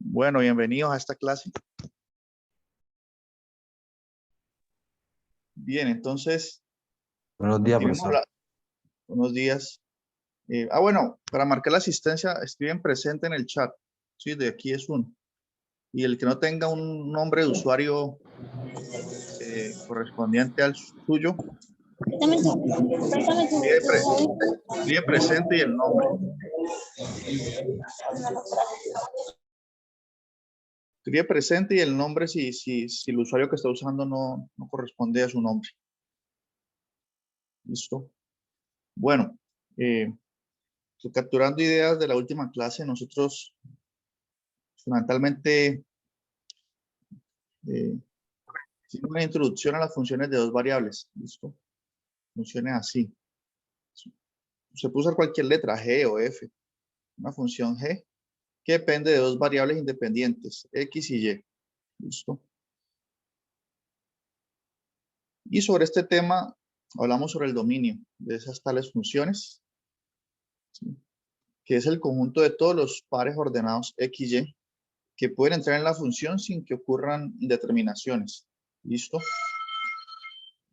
Bueno, bienvenidos a esta clase. Bien, entonces, Buenos días, continuamos profesor. unos días. Bueno, para marcar la asistencia, escriben presente en el chat. Sí, de aquí es uno. Y el que no tenga un nombre de usuario correspondiente al suyo, escribe presente y el nombre. Escribe presente y el nombre si el usuario que está usando no corresponde a su nombre. Listo. Bueno, capturando ideas de la última clase, nosotros fundamentalmente hicimos una introducción a las funciones de dos variables. Listo. Funciones así. Se puede usar cualquier letra, G o F. Una función G que depende de dos variables independientes, X y Y. Listo. Y sobre este tema hablamos sobre el dominio de esas tales funciones, ¿sí? Que es el conjunto de todos los pares ordenados X y Y que pueden entrar en la función sin que ocurran indeterminaciones. ¿Listo?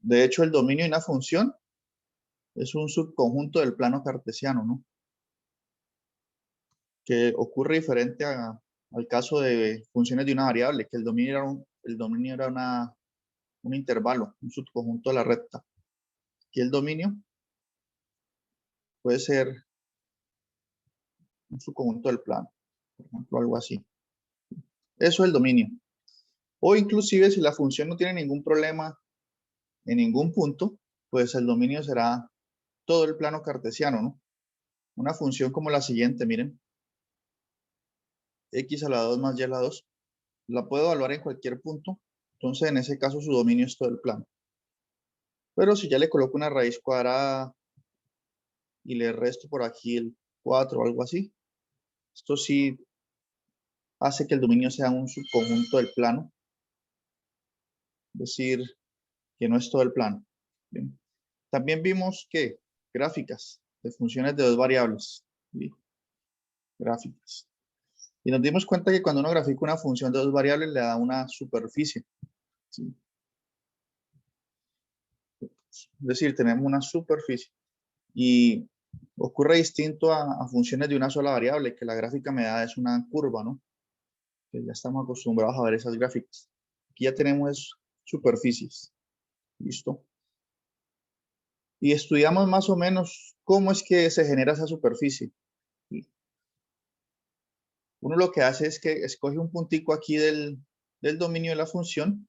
De hecho, el dominio de una función es un subconjunto del plano cartesiano, ¿no? Que ocurre diferente al caso de funciones de una variable, que el dominio era un intervalo, un subconjunto de la recta. Aquí el dominio puede ser un subconjunto del plano, por ejemplo, algo así. Eso es el dominio. O inclusive si la función no tiene ningún problema en ningún punto, pues el dominio será todo el plano cartesiano, ¿no? Una función como la siguiente, miren. X a la 2 más y a la 2. La puedo evaluar en cualquier punto. Entonces, en ese caso, su dominio es todo el plano. Pero si ya le coloco una raíz cuadrada y le resto por aquí el 4 o algo así, esto sí hace que el dominio sea un subconjunto del plano. Es decir, que no es todo el plano. Bien. También vimos que gráficas de funciones de dos variables. ¿Sí? Gráficas. Y nos dimos cuenta que cuando uno grafica una función de dos variables le da una superficie. ¿Sí? Es decir, tenemos una superficie. Y ocurre distinto a funciones de una sola variable, que la gráfica me da es una curva, ¿no? Que ya estamos acostumbrados a ver esas gráficas. Aquí ya tenemos superficies. ¿Listo? Y estudiamos más o menos cómo es que se genera esa superficie. Uno lo que hace es que escoge un puntico aquí del dominio de la función,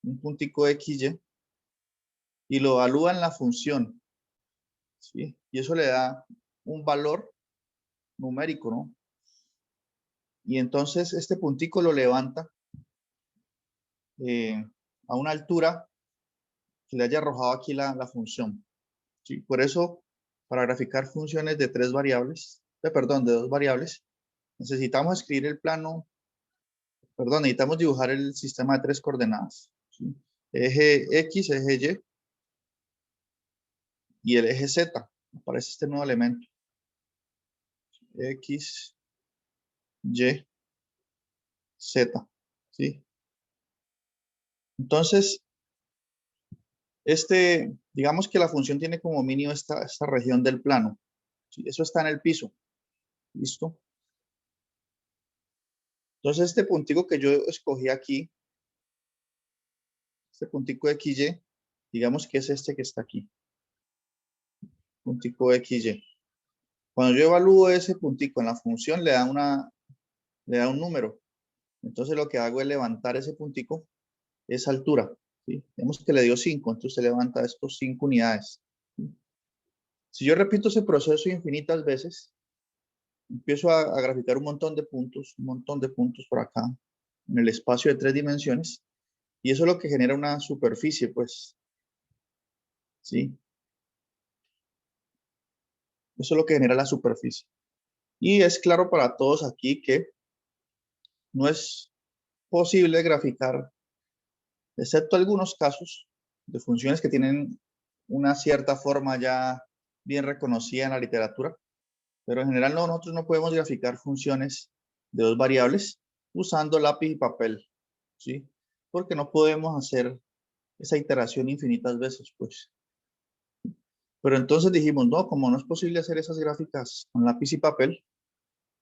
un puntico XY, y lo evalúa en la función. ¿Sí? Y eso le da un valor numérico, ¿no? Y entonces este puntico lo levanta a una altura que le haya arrojado aquí la función. ¿Sí? Por eso, para graficar funciones de tres variables, de dos variables, necesitamos escribir el plano, necesitamos dibujar el sistema de tres coordenadas. ¿Sí? Eje X, eje Y el eje Z. Aparece este nuevo elemento. X, Y, Z. ¿Sí? Entonces, digamos que la función tiene como mínimo esta región del plano. ¿Sí? Eso está en el piso. ¿Listo? Entonces, este puntico que yo escogí aquí, este puntico XY, digamos que es este que está aquí. Puntico XY. Cuando yo evalúo ese puntico en la función, le da un número. Entonces, lo que hago es levantar ese puntico, esa altura. ¿Sí? Digamos que le dio 5, entonces se levanta estos 5 unidades. ¿Sí? Si yo repito ese proceso infinitas veces, empiezo a graficar un montón de puntos por acá, en el espacio de 3 dimensiones, y eso es lo que genera una superficie, pues, ¿sí? Eso es lo que genera la superficie. Y es claro para todos aquí que no es posible graficar, excepto algunos casos de funciones que tienen una cierta forma ya bien reconocida en la literatura, pero en general nosotros no podemos graficar funciones de dos variables usando lápiz y papel, ¿sí? Porque no podemos hacer esa iteración infinitas veces, pues. Pero entonces dijimos, no, como no es posible hacer esas gráficas con lápiz y papel,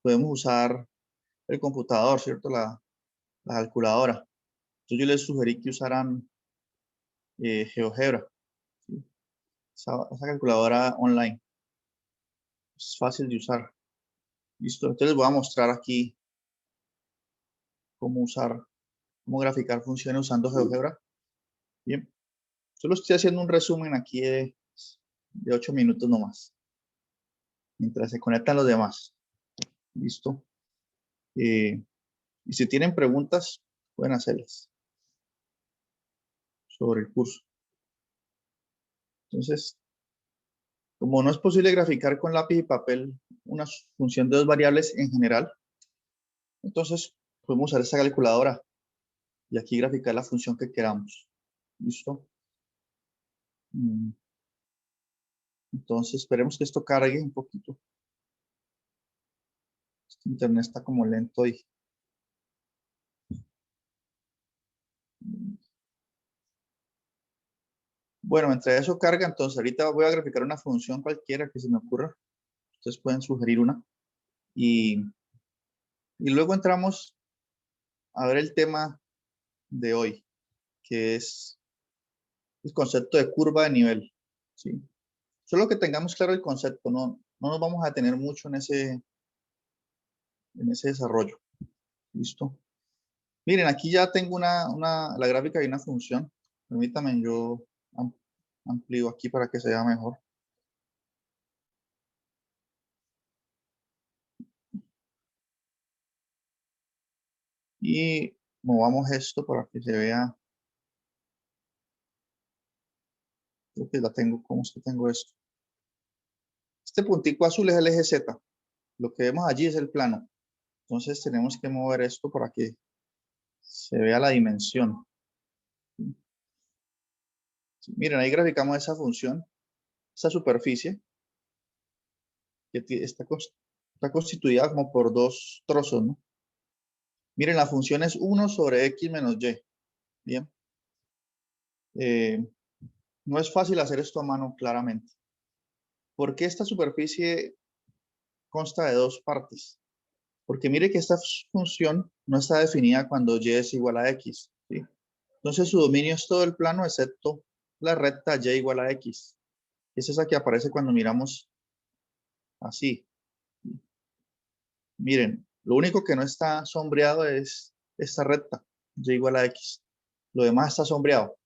podemos usar el computador, ¿cierto? La calculadora. Entonces yo les sugerí que usaran GeoGebra, ¿sí? Esa calculadora online. Es fácil de usar. Listo. Entonces les voy a mostrar aquí cómo usar, cómo graficar funciones usando GeoGebra. Bien. Solo estoy haciendo un resumen aquí de 8 minutos nomás. Mientras se conectan los demás. Listo. Y si tienen preguntas, pueden hacerlas sobre el curso. Entonces, como no es posible graficar con lápiz y papel una función de dos variables en general, entonces podemos usar esta calculadora y aquí graficar la función que queramos. ¿Listo? Entonces, esperemos que esto cargue un poquito. Este internet está como lento y... Bueno, entre eso carga, entonces ahorita voy a graficar una función cualquiera que se me ocurra. Ustedes pueden sugerir una. Y luego entramos a ver el tema de hoy, que es el concepto de curva de nivel. ¿Sí? Solo que tengamos claro el concepto, no nos vamos a detener mucho en ese desarrollo. ¿Listo? Miren, aquí ya tengo la gráfica de una función. Permítanme, yo amplío aquí para que se vea mejor. Y movamos esto para que se vea. Creo que la tengo. ¿Cómo es que tengo esto? Este puntico azul es el eje Z. Lo que vemos allí es el plano. Entonces tenemos que mover esto para que se vea la dimensión. Miren, ahí graficamos esa función, esa superficie, que está constituida como por dos trozos, ¿no? Miren, la función es 1 sobre x menos y. Bien. No es fácil hacer esto a mano, claramente. ¿Por qué esta superficie consta de dos partes? Porque mire que esta función no está definida cuando y es igual a x, ¿sí? Entonces su dominio es todo el plano excepto la recta y igual a x. Es esa que aparece cuando miramos así. Miren, lo único que no está sombreado es esta recta, y igual a x. Lo demás está sombreado,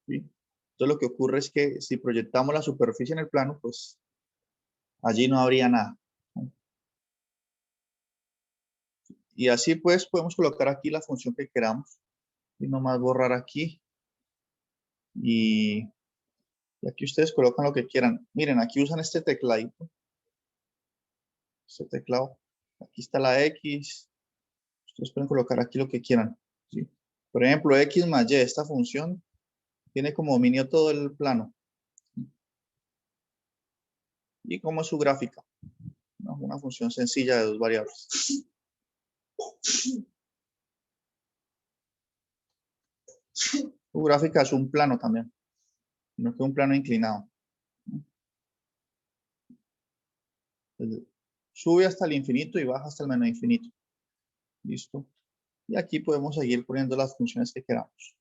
¿sí? Entonces lo que ocurre es que si proyectamos la superficie en el plano, pues allí no habría nada, ¿no? Y así pues podemos colocar aquí la función que queramos. Y nomás borrar aquí. Y aquí ustedes colocan lo que quieran. Miren, aquí usan este tecladito. Este teclado. Aquí está la X. Ustedes pueden colocar aquí lo que quieran, ¿sí? Por ejemplo, X más Y, esta función tiene como dominio todo el plano. Y como es su gráfica, ¿no? Una función sencilla de dos variables. Su gráfica es un plano también, no que un plano inclinado. Sube hasta el infinito y baja hasta el menos infinito. Listo. Y aquí podemos seguir poniendo las funciones que queramos.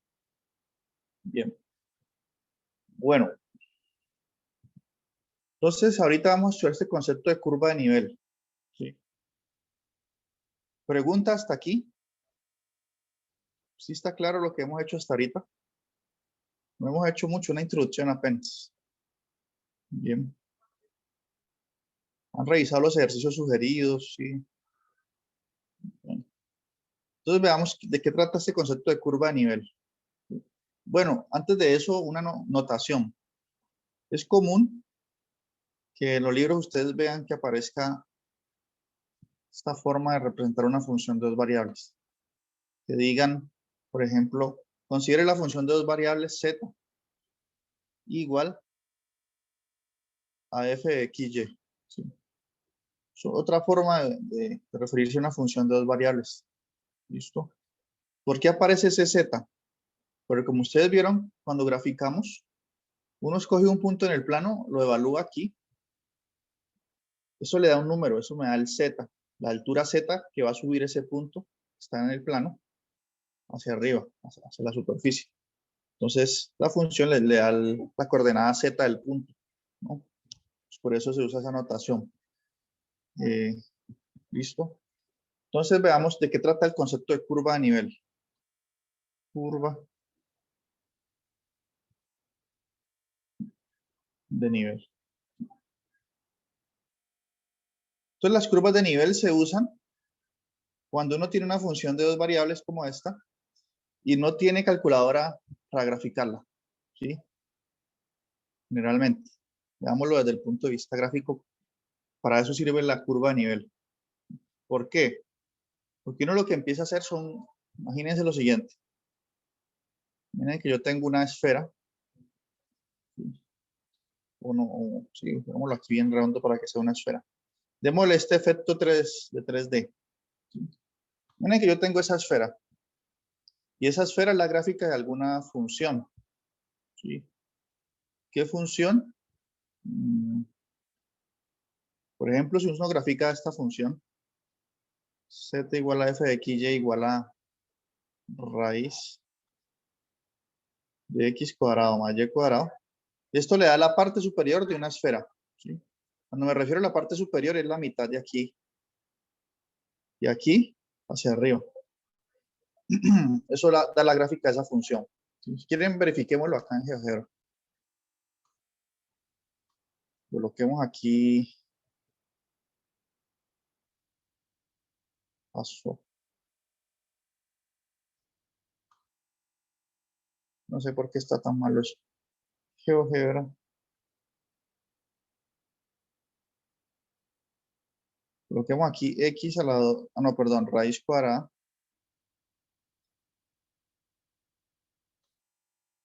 Bien. Bueno. Entonces, ahorita vamos a estudiar este concepto de curva de nivel. ¿Sí? ¿Pregunta hasta aquí? ¿Sí está claro lo que hemos hecho hasta ahorita? No hemos hecho mucho, una introducción apenas. Bien. ¿Han revisado los ejercicios sugeridos? Sí. Bien. Entonces, veamos de qué trata este concepto de curva de nivel. Bueno, antes de eso, una notación. Es común que en los libros ustedes vean que aparezca esta forma de representar una función de dos variables. Que digan, por ejemplo, considere la función de dos variables z igual a f de xy. ¿Sí? Otra forma de referirse a una función de dos variables. ¿Listo? ¿Por qué aparece ese Z? Porque como ustedes vieron, cuando graficamos, uno escoge un punto en el plano, lo evalúa aquí. Eso le da un número, eso me da el Z, la altura Z que va a subir ese punto, está en el plano, hacia arriba, hacia la superficie. Entonces, la función le da la coordenada Z del punto, ¿no? Pues por eso se usa esa notación. ¿Listo? Entonces, veamos de qué trata el concepto de curva de nivel. Curva de nivel. Entonces, las curvas de nivel se usan cuando uno tiene una función de dos variables como esta y no tiene calculadora para graficarla, ¿sí? Generalmente. Veámoslo desde el punto de vista gráfico. Para eso sirve la curva de nivel. ¿Por qué? Porque uno lo que empieza a hacer son, imagínense lo siguiente. Miren que yo tengo una esfera. Sí, pongámoslo aquí bien redondo para que sea una esfera. Démosle este efecto de 3D. ¿Sí? Miren que yo tengo esa esfera. Y esa esfera es la gráfica de alguna función. ¿Sí? ¿Qué función? Por ejemplo, si uno grafica esta función, z igual a f de xy igual a raíz de x cuadrado más y cuadrado, esto le da la parte superior de una esfera. ¿Sí? Cuando me refiero a la parte superior es la mitad de aquí y aquí hacia arriba. Eso da la gráfica de esa función. Si quieren, verifiquémoslo acá en GeoGebra. Coloquemos aquí. Paso. No sé por qué está tan malo eso. GeoGebra. Coloquemos aquí x a la 2. Ah, no, perdón, raíz cuadrada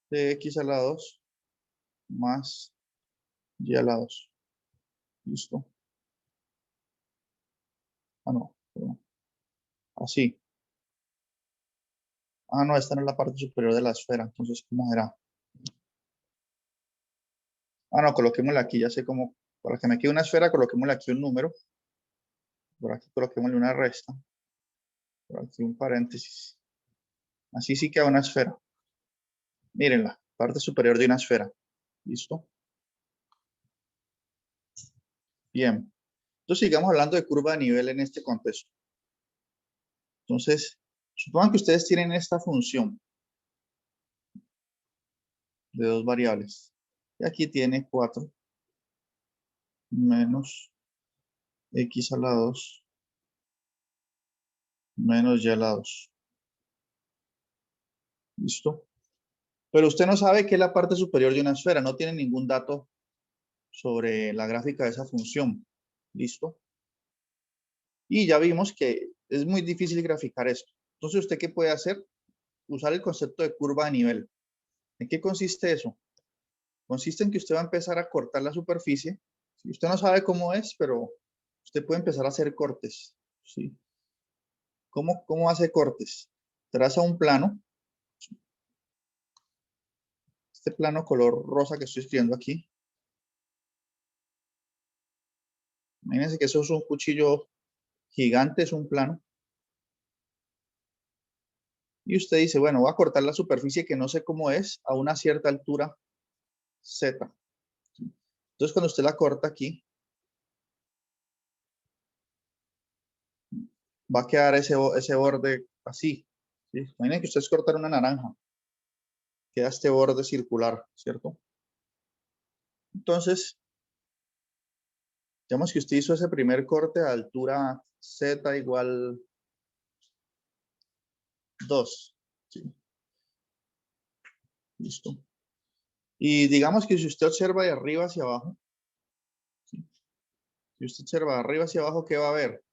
de x a la 2 más y a la 2. Listo. Ah, no, perdón. Así. Ah, no, esta no es la parte superior de la esfera. Entonces, ¿cómo será? Ah, no, coloquémosla aquí. Ya sé cómo. Para que me quede una esfera, coloquémosle aquí un número. Por aquí coloquémosle una resta. Por aquí un paréntesis. Así sí queda una esfera. Mírenla, parte superior de una esfera. ¿Listo? Bien. Entonces sigamos hablando de curva de nivel en este contexto. Entonces, supongan que ustedes tienen esta función de dos variables. Y aquí tiene 4 menos x a la 2 menos y a la 2. ¿Listo? Pero usted no sabe qué es la parte superior de una esfera. No tiene ningún dato sobre la gráfica de esa función. ¿Listo? Y ya vimos que es muy difícil graficar esto. Entonces, ¿usted qué puede hacer? Usar el concepto de curva de nivel. ¿En qué consiste eso? Consiste en que usted va a empezar a cortar la superficie. ¿Sí? Usted no sabe cómo es, pero usted puede empezar a hacer cortes. ¿Sí? ¿Cómo hace cortes? Traza un plano. Este plano color rosa que estoy escribiendo aquí. Imagínense que eso es un cuchillo gigante, es un plano. Y usted dice, bueno, voy a cortar la superficie que no sé cómo es a una cierta altura Z. Entonces, cuando usted la corta aquí, va a quedar ese borde así. ¿Sí? Imaginen que ustedes cortan una naranja. Queda este borde circular, ¿cierto? Entonces, digamos que usted hizo ese primer corte a altura Z igual 2. ¿Sí? Listo. Y digamos que si usted observa de arriba hacia abajo, ¿sí? Si usted observa de arriba hacia abajo, ¿qué va a ver?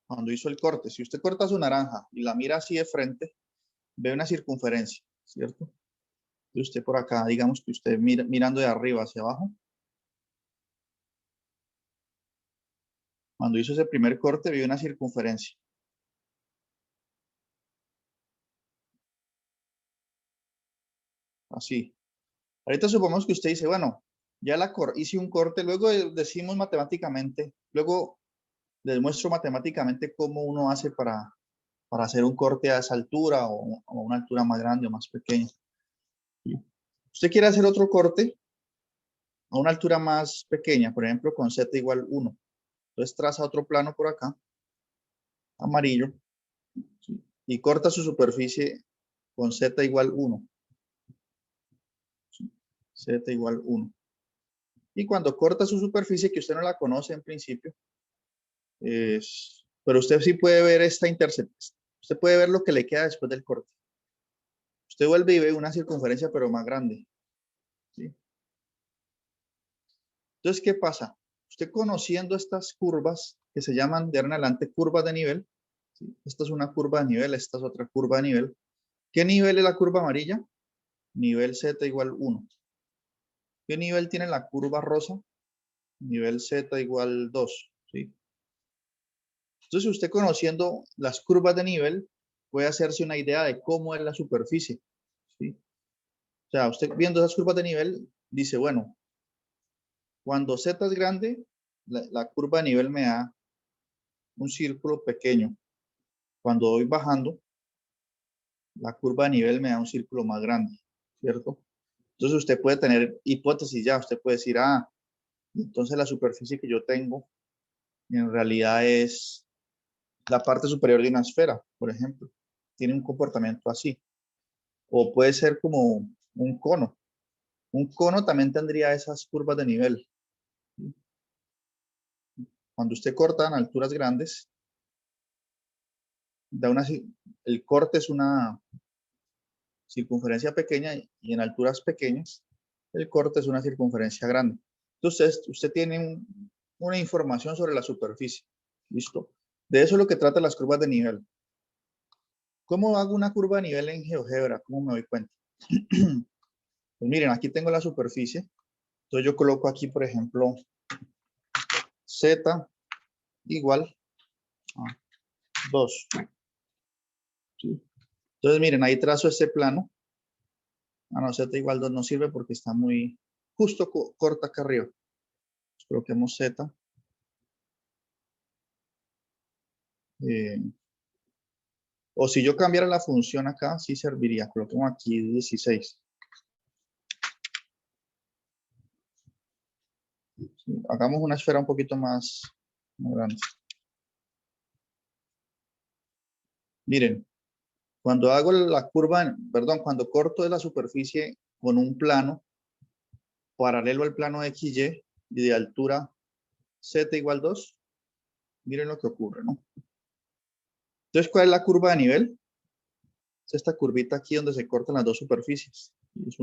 Cuando hizo el corte, si usted corta su naranja y la mira así de frente, ve una circunferencia, ¿cierto? Y usted por acá, digamos que usted mirando de arriba hacia abajo, cuando hizo ese primer corte, ve una circunferencia. así. Ahorita supongamos que usted dice, bueno, ya hice un corte, luego decimos matemáticamente, luego les muestro matemáticamente cómo uno hace para hacer un corte a esa altura o a una altura más grande o más pequeña. ¿Sí? Usted quiere hacer otro corte a una altura más pequeña, por ejemplo, con z igual 1. Entonces traza otro plano por acá, amarillo, ¿sí? Y corta su superficie con z igual 1. ¿Sí? Z igual 1. Y cuando corta su superficie, que usted no la conoce en principio, pero usted sí puede ver esta intersección. Usted puede ver lo que le queda después del corte. Usted vuelve y ve una circunferencia, pero más grande. ¿Sí? Entonces, ¿qué pasa? Usted conociendo estas curvas que se llaman de ahora en adelante curvas de nivel, ¿sí? Esta es una curva de nivel, esta es otra curva de nivel. ¿Qué nivel es la curva amarilla? Nivel z igual 1. ¿Qué nivel tiene la curva rosa? Nivel z igual 2. ¿Sí? Entonces, usted conociendo las curvas de nivel, puede hacerse una idea de cómo es la superficie. ¿Sí? O sea, usted viendo esas curvas de nivel, dice, bueno, cuando z es grande, la curva de nivel me da un círculo pequeño. Cuando voy bajando, la curva de nivel me da un círculo más grande, ¿cierto? Entonces usted puede tener hipótesis ya, usted puede decir, entonces la superficie que yo tengo en realidad es la parte superior de una esfera, por ejemplo. Tiene un comportamiento así. O puede ser como un cono. Un cono también tendría esas curvas de nivel. Cuando usted corta en alturas grandes, el corte es una circunferencia pequeña y en alturas pequeñas, el corte es una circunferencia grande. Entonces, usted tiene una información sobre la superficie. ¿Listo? De eso es lo que trata las curvas de nivel. ¿Cómo hago una curva de nivel en GeoGebra? ¿Cómo me doy cuenta? Pues miren, aquí tengo la superficie. Entonces yo coloco aquí, por ejemplo, Z igual a 2. ¿Sí? Entonces miren, ahí trazo este plano. No, Z igual 2 no sirve porque está muy justo corta acá arriba. Coloquemos Z. O si yo cambiara la función acá, sí serviría. Coloquemos aquí 16. Sí, hagamos una esfera un poquito más grande. Miren, cuando hago la curva, perdón, cuando corto de la superficie con un plano paralelo al plano XY y de altura Z igual 2, miren lo que ocurre, ¿no? Entonces, ¿cuál es la curva de nivel? Es esta curvita aquí donde se cortan las dos superficies. Es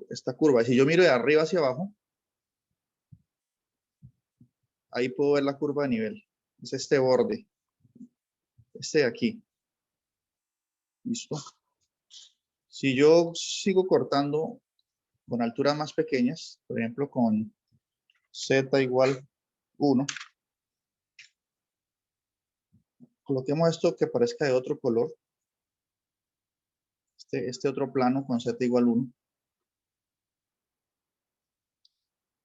esta curva. Si yo miro de arriba hacia abajo, ahí puedo ver la curva de nivel. Es este borde. Este de aquí. ¿Listo? Si yo sigo cortando con alturas más pequeñas, por ejemplo con Z igual 1, coloquemos esto que parezca de otro color, este otro plano con Z igual 1,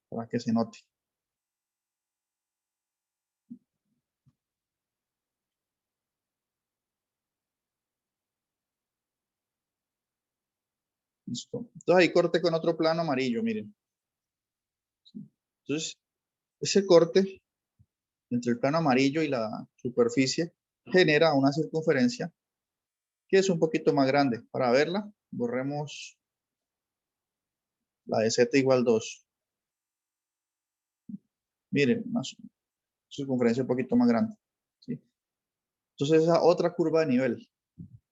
para que se note. Listo. Entonces ahí corte con otro plano amarillo, miren. Entonces, ese corte entre el plano amarillo y la superficie genera una circunferencia que es un poquito más grande. Para verla, borremos la de Z igual 2. Miren, una circunferencia un poquito más grande. ¿Sí? Entonces, esa otra curva de nivel.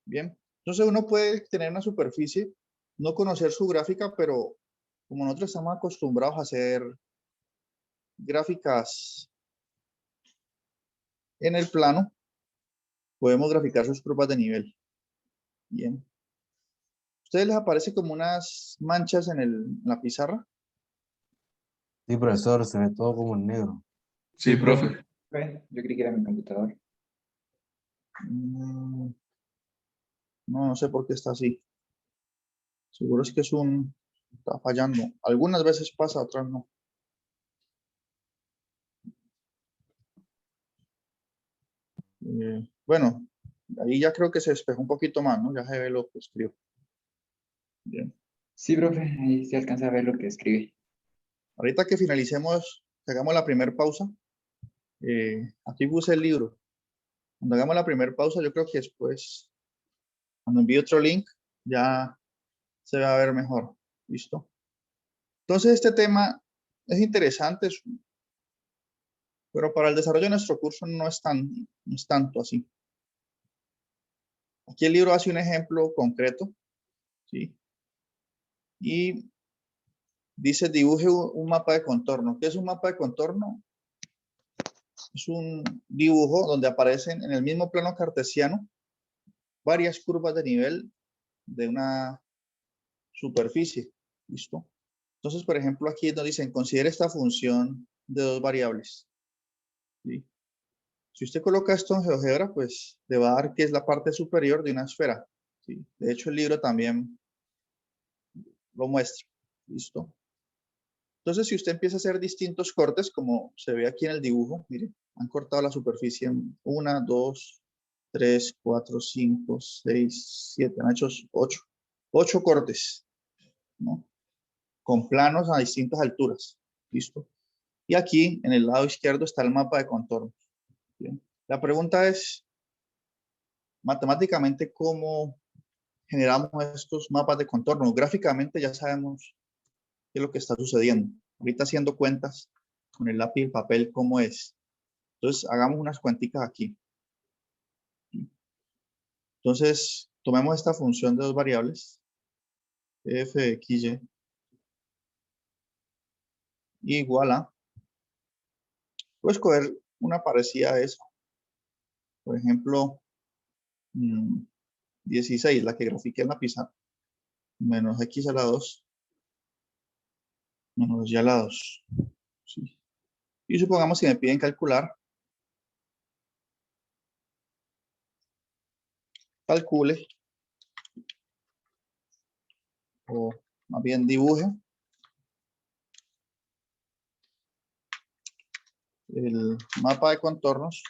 Bien. Entonces, uno puede tener una superficie, no conocer su gráfica, pero como nosotros estamos acostumbrados a hacer gráficas en el plano, podemos graficar sus curvas de nivel. Bien. ¿Ustedes les aparece como unas manchas en la pizarra? Sí, profesor, se ve todo como en negro. Sí, profe. Yo creí que era mi computador. No, no sé por qué está así. Seguro es que está fallando. Algunas veces pasa, otras no. Bueno, ahí ya creo que se despejó un poquito más, ¿no? Ya se ve lo que escribo. Bien. Sí, profe, ahí se alcanza a ver lo que escribe. Ahorita que finalicemos, que hagamos la primera pausa, aquí puse el libro. Cuando hagamos la primera pausa, yo creo que después, cuando envíe otro link, ya se va a ver mejor. ¿Listo? Entonces, este tema es interesante, pero para el desarrollo de nuestro curso no es tanto así. Aquí el libro hace un ejemplo concreto, ¿sí? Y dice, dibuje un mapa de contorno. ¿Qué es un mapa de contorno? Es un dibujo donde aparecen en el mismo plano cartesiano varias curvas de nivel de una superficie. ¿Listo? Entonces, por ejemplo, aquí nos dicen, considere esta función de dos variables. ¿Sí? Si usted coloca esto en GeoGebra, pues le va a dar que es la parte superior de una esfera. ¿Sí? De hecho, el libro también lo muestra. ¿Listo? Entonces, si usted empieza a hacer distintos cortes, como se ve aquí en el dibujo, miren, han cortado la superficie en 1, 2, 3, 4, 5, 6, 7, han hecho 8. 8 cortes, ¿no? Con planos a distintas alturas. ¿Listo? Y aquí, en el lado izquierdo, está el mapa de contornos. ¿Bien? La pregunta es, matemáticamente, ¿cómo generamos estos mapas de contorno? Gráficamente ya sabemos qué es lo que está sucediendo. Ahorita haciendo cuentas con el lápiz y el papel, ¿cómo es? Entonces, hagamos unas cuenticas aquí. Entonces, tomemos esta función de dos variables, f de xy, igual a, puedes coger una parecida a esa. Por ejemplo, 16, la que grafiqué en la pizarra, menos x a la 2, menos y a la 2. ¿Sí? Y supongamos que me piden calcular, calcule, o más bien dibuje el mapa de contornos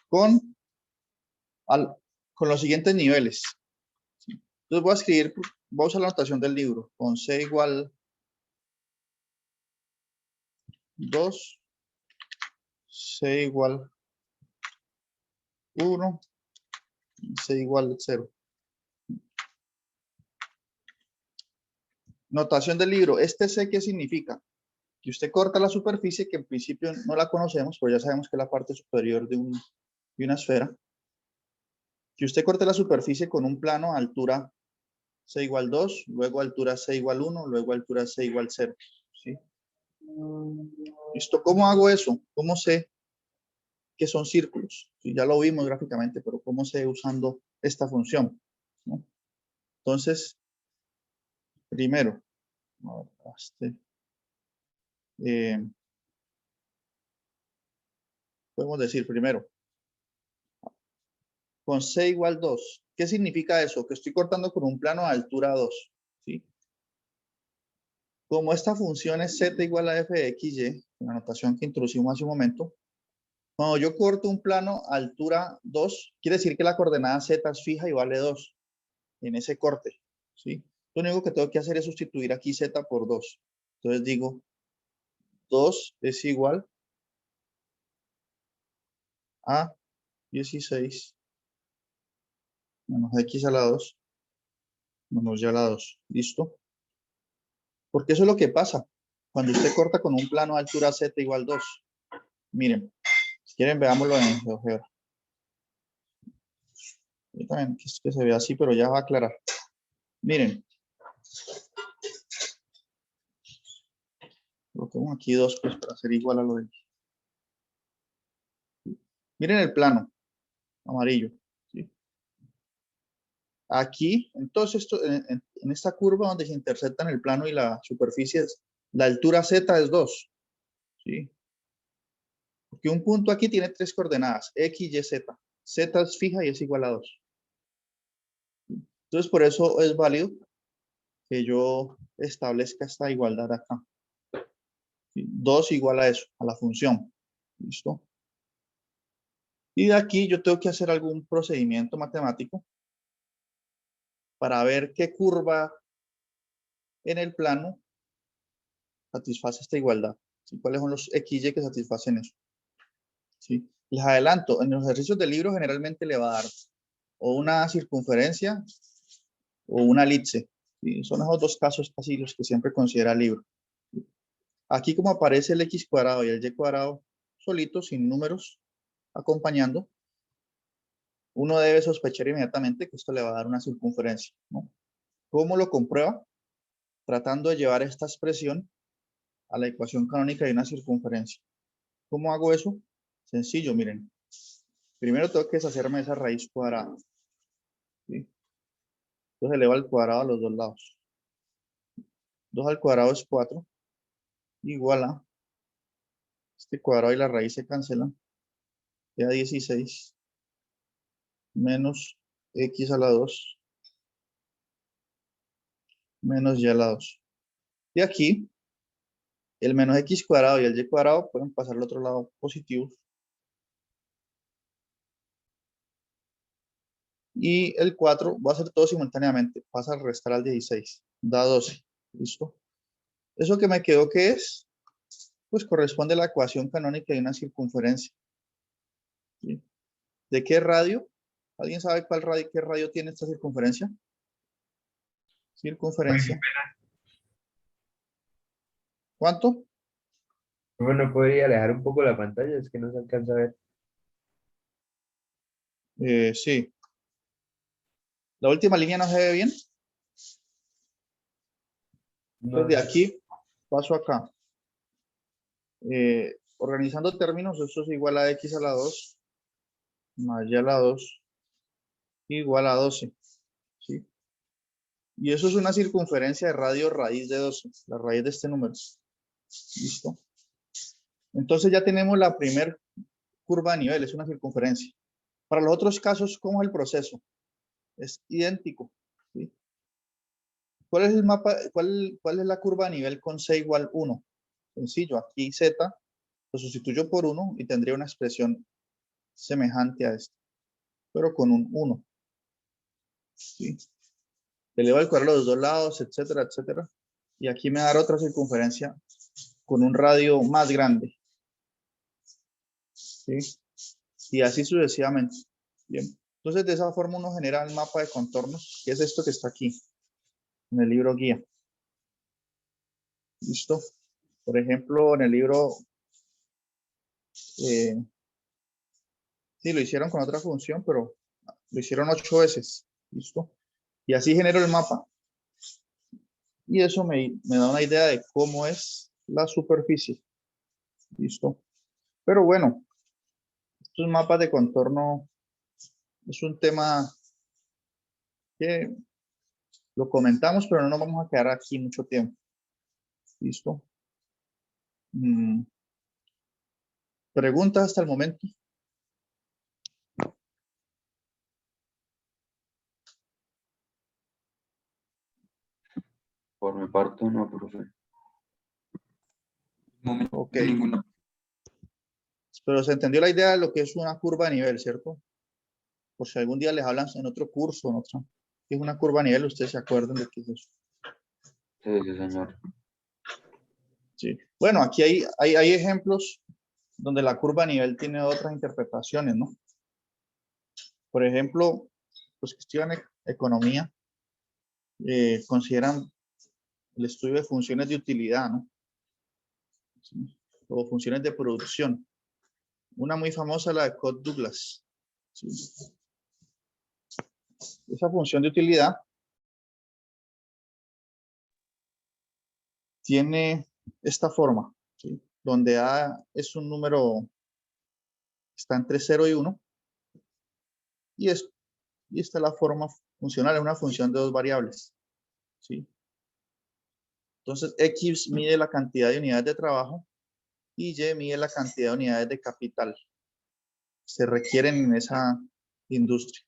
con, con los siguientes niveles. ¿Sí? Entonces voy a escribir, voy a usar la notación del libro, con c igual 2, c igual 1, c igual 0. Notación del libro, este C, ¿qué significa? Que usted corta la superficie, que en principio no la conocemos, pero ya sabemos que es la parte superior de una esfera. Que usted corte la superficie con un plano a altura C igual 2, luego altura C igual 1, luego altura C igual 0. ¿Sí? ¿Listo? ¿Cómo hago eso? ¿Cómo sé que son círculos? Sí, ya lo vimos gráficamente, pero ¿cómo sé usando esta función? ¿No? Entonces, primero, podemos decir primero, con C igual 2. ¿Qué significa eso? Que estoy cortando con un plano a altura 2. ¿Sí? Como esta función es z igual a f de xy, la notación que introducimos hace un momento, cuando yo corto un plano a altura 2, quiere decir que la coordenada z es fija y vale 2 en ese corte. ¿Sí? Lo único que tengo que hacer es sustituir aquí z por 2. Entonces digo, 2 es igual a 16 menos x a la 2 menos y a la 2. ¿Listo? Porque eso es lo que pasa cuando usted corta con un plano a altura z igual 2. Miren, si quieren veámoslo en GeoGebra. Yo también que se vea así, pero ya va a aclarar. Miren. Lo tengo aquí 2 pues para hacer igual a lo de... Miren el plano amarillo. ¿Sí? Aquí, entonces, en esta curva donde se interceptan el plano y la superficie, la altura z es 2. ¿Sí? ¿Por Porque un punto aquí tiene 3 coordenadas, X, Y, Z. Z es fija y es igual a 2. Entonces, por eso es válido que yo establezca esta igualdad acá. 2 igual a eso, a la función. ¿Listo? Y de aquí yo tengo que hacer algún procedimiento matemático para ver qué curva en el plano satisface esta igualdad. ¿Sí? ¿Cuáles son los XY que satisfacen eso? ¿Sí? Les adelanto, en los ejercicios del libro generalmente le va a dar o una circunferencia o una elipse. ¿Sí? Son esos dos casos casi los que siempre considera el libro. ¿Sí? Aquí como aparece el X cuadrado y el Y cuadrado solitos, sin números acompañando, uno debe sospechar inmediatamente que esto le va a dar una circunferencia, ¿no? ¿Cómo lo comprueba? Tratando de llevar esta expresión a la ecuación canónica de una circunferencia. ¿Cómo hago eso? Sencillo, miren. Primero tengo que deshacerme de esa raíz cuadrada. ¿Sí? Entonces elevo al cuadrado a los dos lados. 2 al cuadrado es 4. Igual a este cuadrado y la raíz se cancelan. Queda 16 menos x a la 2 menos y a la 2. Y aquí, el menos x cuadrado y el y cuadrado pueden pasar al otro lado positivos. Y el 4 va a hacer todo simultáneamente. Pasa a restar al 16. Da 12. ¿Listo? Eso que me quedó, ¿qué es? Pues corresponde a la ecuación canónica de una circunferencia. ¿Sí? ¿De qué radio? ¿Alguien sabe qué radio tiene esta circunferencia? Circunferencia. ¿Cuánto? Bueno, podría alejar un poco la pantalla, es que no se alcanza a ver. Sí. La última línea no se ve bien. No, Desde aquí paso acá. Organizando términos, esto es igual a x a la 2 más y a la 2 igual a 12. ¿Sí? Y eso es una circunferencia de radio raíz de 12, la raíz de este número. ¿Listo? Entonces ya tenemos la primera curva de nivel, es una circunferencia. Para los otros casos, ¿cómo es el proceso? Es idéntico. ¿Sí? ¿Cuál es el mapa? ¿Cuál es la curva de nivel con C igual 1? Sencillo, aquí Z lo sustituyo por 1 y tendría una expresión semejante a esta, pero con un 1. ¿Sí? Elevo al cuadrado a los dos lados, etcétera, etcétera. Y aquí me dará otra circunferencia con un radio más grande. ¿Sí? Y así sucesivamente. Bien. Entonces, de esa forma uno genera el mapa de contornos, que es esto que está aquí, en el libro guía. ¿Listo? Por ejemplo, en el libro, sí, lo hicieron con otra función, pero lo hicieron 8 veces. ¿Listo? Y así genero el mapa. Y eso me da una idea de cómo es la superficie. ¿Listo? Pero bueno, estos mapas de contorno es un tema que lo comentamos, pero no nos vamos a quedar aquí mucho tiempo. ¿Listo? ¿Preguntas hasta el momento? Por mi parte, no, profe. Momento Ok. ninguno. Pero se entendió la idea de lo que es una curva de nivel, ¿cierto? Por si algún día les hablan en otro curso, en otra, que es una curva de nivel, ustedes se acuerdan de qué es eso. Sí, sí, señor. Sí. Bueno, aquí hay ejemplos donde la curva de nivel tiene otras interpretaciones, ¿no? Por ejemplo, los que estudian economía consideran el estudio de funciones de utilidad, ¿no? ¿Sí? O funciones de producción. Una muy famosa, la de Codd-Douglas. ¿Sí? Esa función de utilidad tiene esta forma, ¿sí? Donde A es un número, está entre 0 y 1, y esta es la forma funcional, es una función de dos variables, ¿sí? Entonces, X mide la cantidad de unidades de trabajo y Y mide la cantidad de unidades de capital que se requieren en esa industria.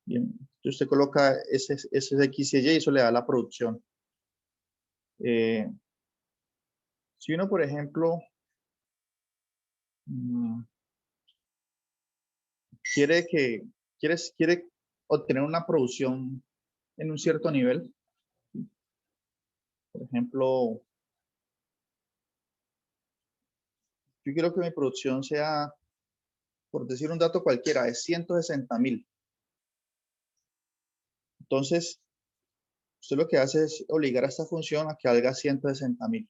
Bien, entonces usted coloca ese X y Y y eso le da la producción. Si uno, por ejemplo, quiere obtener una producción en un cierto nivel, por ejemplo, yo quiero que mi producción sea, por decir un dato cualquiera, de 160.000. Entonces, usted lo que hace es obligar a esta función a que haga 160.000,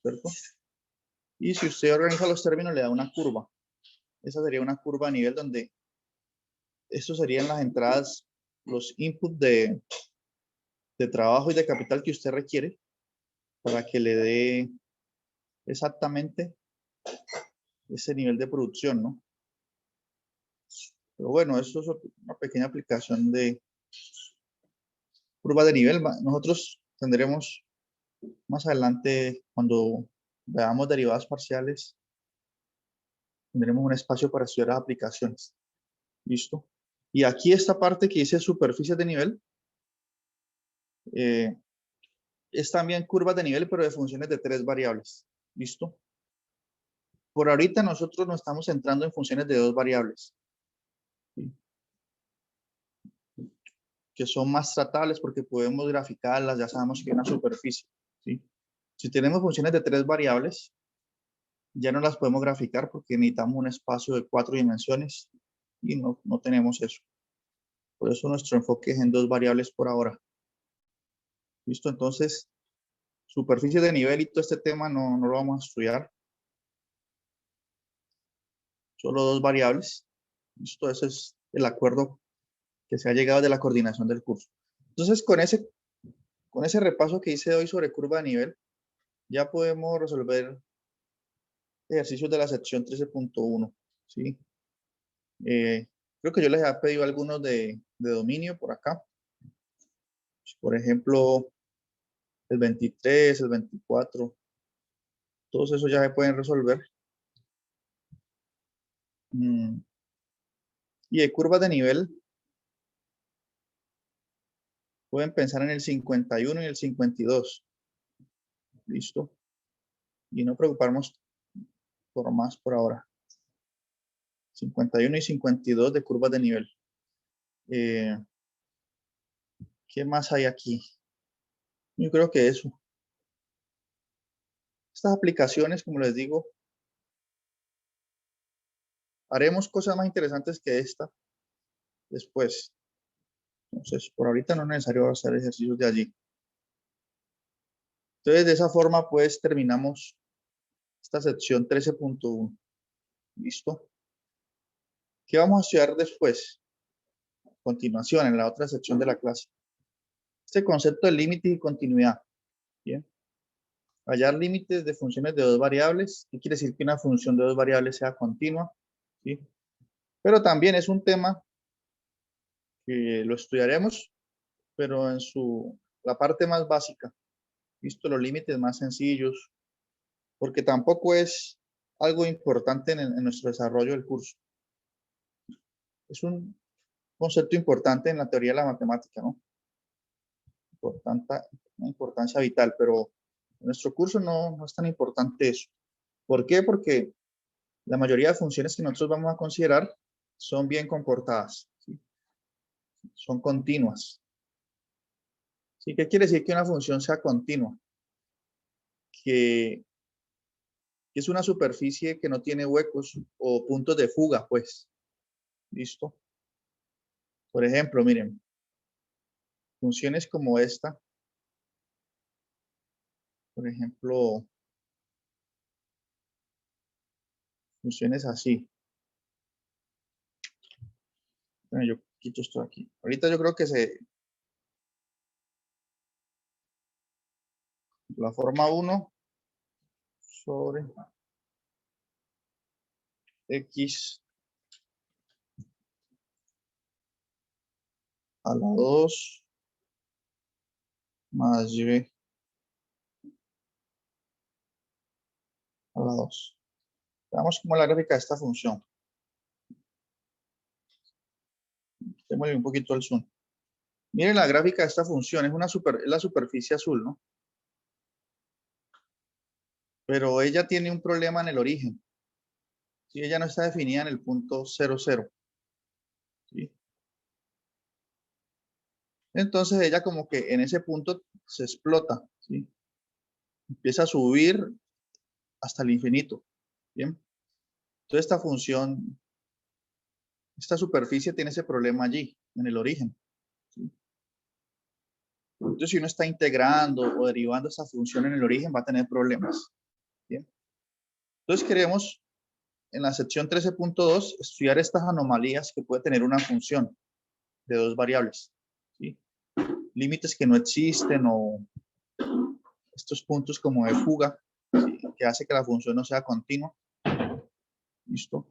¿cierto? Y si usted organiza los términos, le da una curva. Esa sería una curva a nivel donde estos serían las entradas, los inputs de trabajo y de capital que usted requiere para que le dé exactamente ese nivel de producción, ¿no? Pero bueno, esto es una pequeña aplicación de curva de nivel. Nosotros tendremos más adelante, cuando veamos derivadas parciales, tendremos un espacio para estudiar las aplicaciones. ¿Listo? Y aquí esta parte que dice superficies de nivel, es también curvas de nivel, pero de funciones de 3 variables. ¿Listo? Por ahorita nosotros nos estamos centrando en funciones de 2 variables, ¿sí? Que son más tratables porque podemos graficarlas, ya sabemos que hay una superficie, ¿sí? Si tenemos funciones de 3 variables, ya no las podemos graficar porque necesitamos un espacio de 4 dimensiones y no tenemos eso. Por eso nuestro enfoque es en 2 variables por ahora. ¿Listo? Entonces, superficie de nivel y todo este tema no lo vamos a estudiar. Solo 2 variables. ¿Listo? Ese es el acuerdo que se ha llegado de la coordinación del curso. Entonces, con ese repaso que hice hoy sobre curva de nivel, ya podemos resolver ejercicios de la sección 13.1. ¿Sí? Creo que yo les he pedido algunos de dominio por acá. Por ejemplo, el 23, el 24. Todos esos ya se pueden resolver. Y de curvas de nivel, pueden pensar en el 51 y el 52. ¿Listo? Y no preocuparnos por más por ahora. 51 y 52 de curvas de nivel. ¿Qué más hay aquí? Yo creo que eso. Estas aplicaciones, como les digo, haremos cosas más interesantes que esta después. Entonces, por ahorita no es necesario hacer ejercicios de allí. Entonces, de esa forma, pues, terminamos esta sección 13.1. ¿Listo? ¿Qué vamos a estudiar después? A continuación, en la otra sección de la clase. Este concepto de límites y continuidad. Bien. Hallar límites de funciones de 2 variables. ¿Qué quiere decir que una función de 2 variables sea continua? ¿Sí? Pero también es un tema que lo estudiaremos, pero en la parte más básica. Visto los límites más sencillos, porque tampoco es algo importante en nuestro desarrollo del curso. Es un concepto importante en la teoría de la matemática, ¿no? Una importancia vital, pero en nuestro curso no es tan importante eso. ¿Por qué? Porque la mayoría de funciones que nosotros vamos a considerar son bien comportadas, ¿sí? Son continuas. ¿Sí? ¿Qué quiere decir que una función sea continua? Que es una superficie que no tiene huecos o puntos de fuga, pues. ¿Listo? Por ejemplo, miren, funciones como esta, por ejemplo, funciones así. Bueno, yo quito esto aquí. Ahorita yo creo que la forma 1 sobre X a la 2 más Y a la 2. Veamos cómo es la gráfica de esta función. Démosle un poquito al zoom. Miren la gráfica de esta función, es la superficie azul, ¿no? Pero ella tiene un problema en el origen. ¿Sí? Ella no está definida en el punto 00. ¿Sí? Entonces ella como que en ese punto se explota. ¿Sí? Empieza a subir hasta el infinito. ¿Bien? Entonces esta función, esta superficie tiene ese problema allí, en el origen. ¿Sí? Entonces si uno está integrando o derivando esa función en el origen va a tener problemas. ¿Bien? Entonces queremos en la sección 13.2 estudiar estas anomalías que puede tener una función de dos variables. ¿Sí? Límites que no existen o estos puntos como de fuga, ¿sí? Que hace que la función no sea continua. ¿Listo?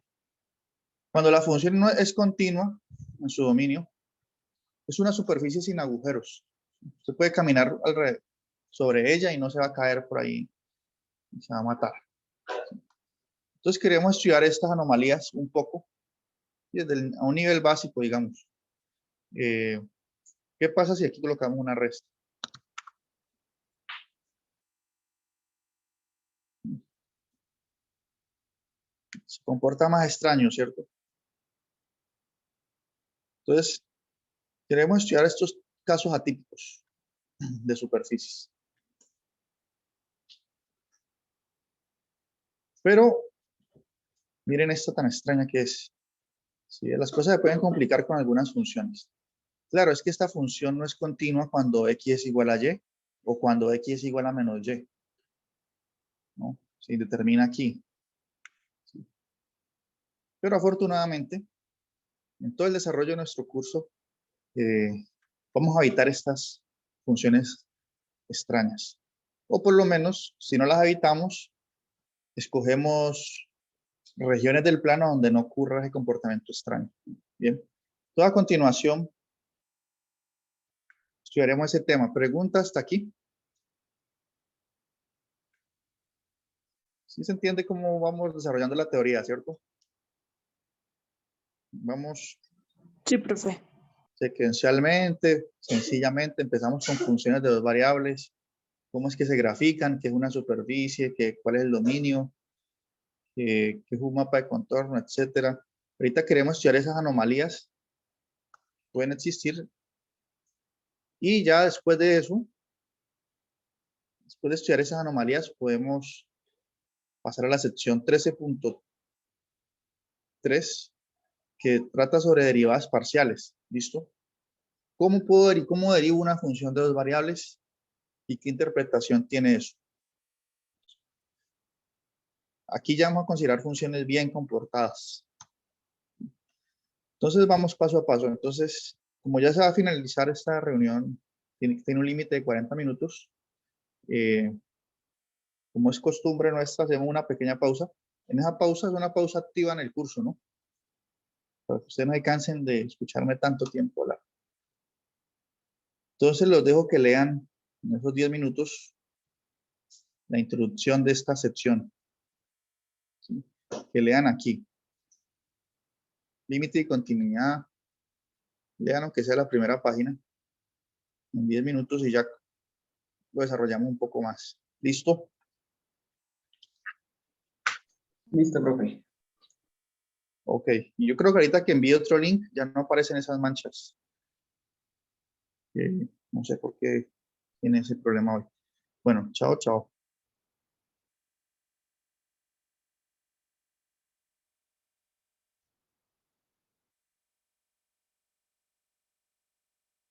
Cuando la función no es continua en su dominio, es una superficie sin agujeros. Usted puede caminar sobre ella y no se va a caer por ahí y se va a matar. Entonces queremos estudiar estas anomalías un poco a un nivel básico, digamos. ¿Qué pasa si aquí colocamos una resta? Se comporta más extraño, ¿cierto? Entonces, queremos estudiar estos casos atípicos de superficies. Pero, miren esta tan extraña que es. ¿Sí? Las cosas se pueden complicar con algunas funciones. Claro, es que esta función no es continua cuando x es igual a y o cuando x es igual a menos y. ¿No? Se determina aquí. ¿Sí? Pero afortunadamente, en todo el desarrollo de nuestro curso, vamos a evitar estas funciones extrañas. O por lo menos, si no las evitamos, escogemos regiones del plano donde no ocurra ese comportamiento extraño. Bien. Toda a continuación, estudiaremos ese tema. ¿Preguntas hasta aquí? ¿Sí se entiende cómo vamos desarrollando la teoría, cierto? Vamos Sí, profe. secuencialmente, sencillamente, empezamos con funciones de dos variables, cómo es que se grafican, qué es una superficie, cuál es el dominio, qué es un mapa de contorno, etcétera. Ahorita queremos estudiar esas anomalías que pueden existir y ya después de eso, después de estudiar esas anomalías, podemos pasar a la sección 13.3 que trata sobre derivadas parciales. ¿Listo? ¿Cómo derivo una función de dos variables y qué interpretación tiene eso? Aquí ya vamos a considerar funciones bien comportadas. Entonces vamos paso a paso. Entonces, como ya se va a finalizar esta reunión, tiene un límite de 40 minutos. Como es costumbre nuestra, hacemos una pequeña pausa. En esa pausa es una pausa activa en el curso, ¿no? Para que ustedes no se cansen de escucharme tanto tiempo hablar. Entonces los dejo que lean en esos 10 minutos la introducción de esta sección. ¿Sí? Que lean aquí. Límite y continuidad. Lean aunque sea la primera página. En 10 minutos y ya lo desarrollamos un poco más. ¿Listo? Listo, profe. Ok. Y yo creo que ahorita que envío otro link ya no aparecen esas manchas. No sé por qué tiene ese problema hoy. Bueno, chao, chao.